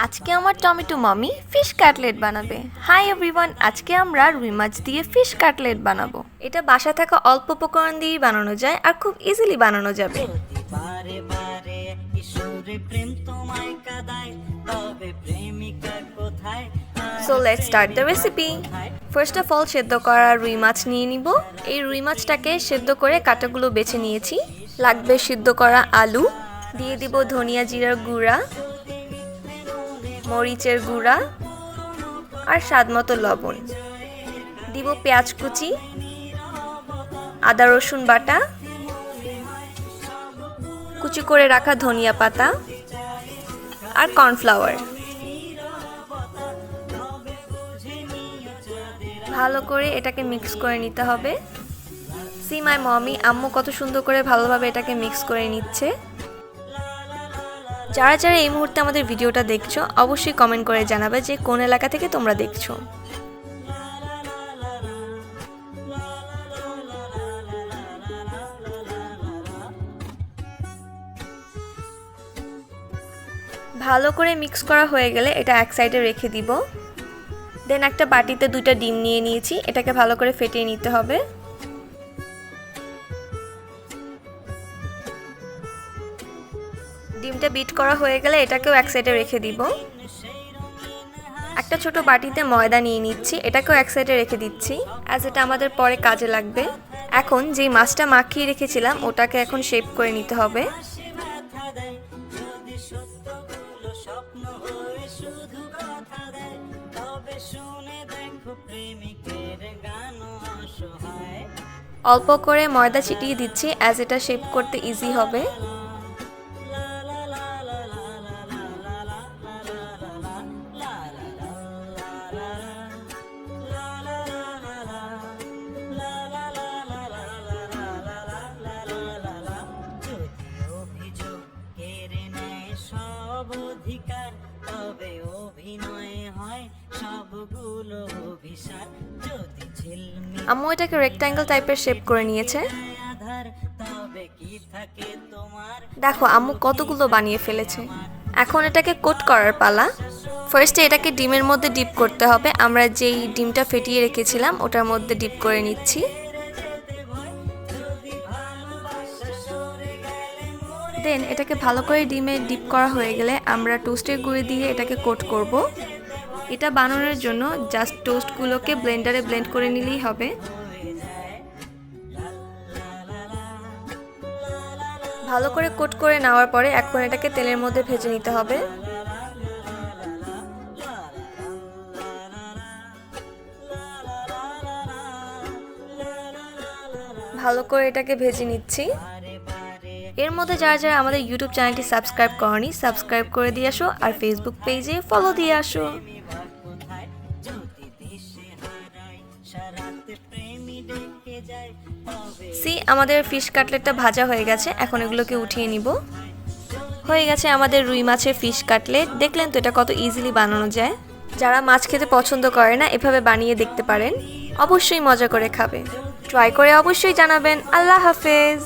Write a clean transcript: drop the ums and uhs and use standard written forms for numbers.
আজকে আমার টমেটো মামি ফিশ কাটলেট বানাবে। হাই এভরিওয়ান, আজকে আমরা রুই মাছ দিয়ে ফিশ কাটলেট বানাবো। এটা বাসায় থাকা অল্প উপকরণ দিয়েই বানানো যায় আর খুব ইজিলি বানানো যাবে। So let's start the recipe. First of all সেদ্ধ করা রুই মাছ নিয়ে নিব। এই রুই মাছটাকে সেদ্ধ করে কাঁটাগুলো বেছে নিয়েছি। লাগবে সিদ্ধ করা আলু, দিয়ে দিব ধনিয়া জিরার গুঁড়া, মরিচের গুঁড়া আর স্বাদমতো লবণ। দিব পেঁয়াজ কুচি, আদা রসুন বাটা, কুচি করে রাখা ধনিয়া পাতা আর কর্নফ্লাওয়ার। ভালো করে এটাকে মিক্স করে নিতে হবে। সি মাই মমি, আম্মু কত সুন্দর করে ভালোভাবে এটাকে মিক্স করে নিচ্ছে। যারা যারা এই মুহূর্তে আমাদের ভিডিওটা দেখছো অবশ্যই কমেন্ট করে জানাবে যে কোন এলাকা থেকে তোমরা দেখছো। ভালো করে মিক্স করা হয়ে গেলে এটা এক সাইডে রেখে দিব। দেন একটা বাটিতে 2টা ডিম নিয়ে নিয়েছি, এটাকে ভালো করে ফেটিয়ে নিতে হবে। ডিমটা বিট করা হয়ে গেলে এটাকেও এক সাইডে রেখে দিব। একটা ছোট বাটিতে ময়দা নিয়ে নিচ্ছি, এটাকেও এক সাইডে রেখে দিচ্ছি, অ্যাজ এটা আমাদের পরে কাজে লাগবে। এখন যেই মাছটা মাখিয়ে রেখেছিলাম ওটাকে এখন শেপ করে নিতে হবে। অল্প করে ময়দা ছিটিয়ে দিচ্ছি, অ্যাজ এটা শেপ করতে ইজি হবে। আম্মু এটাকে রেক্ট্যাঙ্গেল টাইপের শেপ করে নিয়েছে। দেখো আম্মু কতগুলো বানিয়ে ফেলেছে। এখন এটাকে কোট করার পালা। ফার্স্টে এটাকে ডিমের মধ্যে ডিপ করতে হবে। আমরা যেই ডিমটা ফেটিয়ে রেখেছিলাম ওটার মধ্যে ডিপ করে নিচ্ছি। দেন এটাকে ভালো করে ডিমে ডিপ করা হয়ে গেলে আমরা টোস্টের গুঁড়ি দিয়ে এটাকে কোট করব। এটা বানানোর জন্য জাস্ট টোস্টগুলোকে ব্লেন্ডারে ব্লেন্ড করে নিলেই হবে। ভালো করে কোট করে নেওয়ার পরে এখন এটাকে তেলের মধ্যে ভেজে নিতে হবে। ভালো করে এটাকে ভেজে নিচ্ছি। এর মধ্যে যারা যারা আমাদের ইউটিউব চ্যানেলটি সাবস্ক্রাইব করনি সাবস্ক্রাইব করে দিয়ে আসো, আর ফেসবুক পেজে ফলো দিয়ে আসো। সি আমাদের ফিশ কাটলেটটা ভাজা হয়ে গেছে, এখন এগুলোকে উঠিয়ে নিব। হয়ে গেছে আমাদের রুই মাছের ফিশ কাটলেট। দেখলেন তো এটা কত ইজিলি বানানো যায়। যারা মাছ খেতে পছন্দ করে না এভাবে বানিয়ে দেখতে পারেন, অবশ্যই মজা করে খাবে। ট্রাই করে অবশ্যই জানাবেন। আল্লাহ হাফেজ।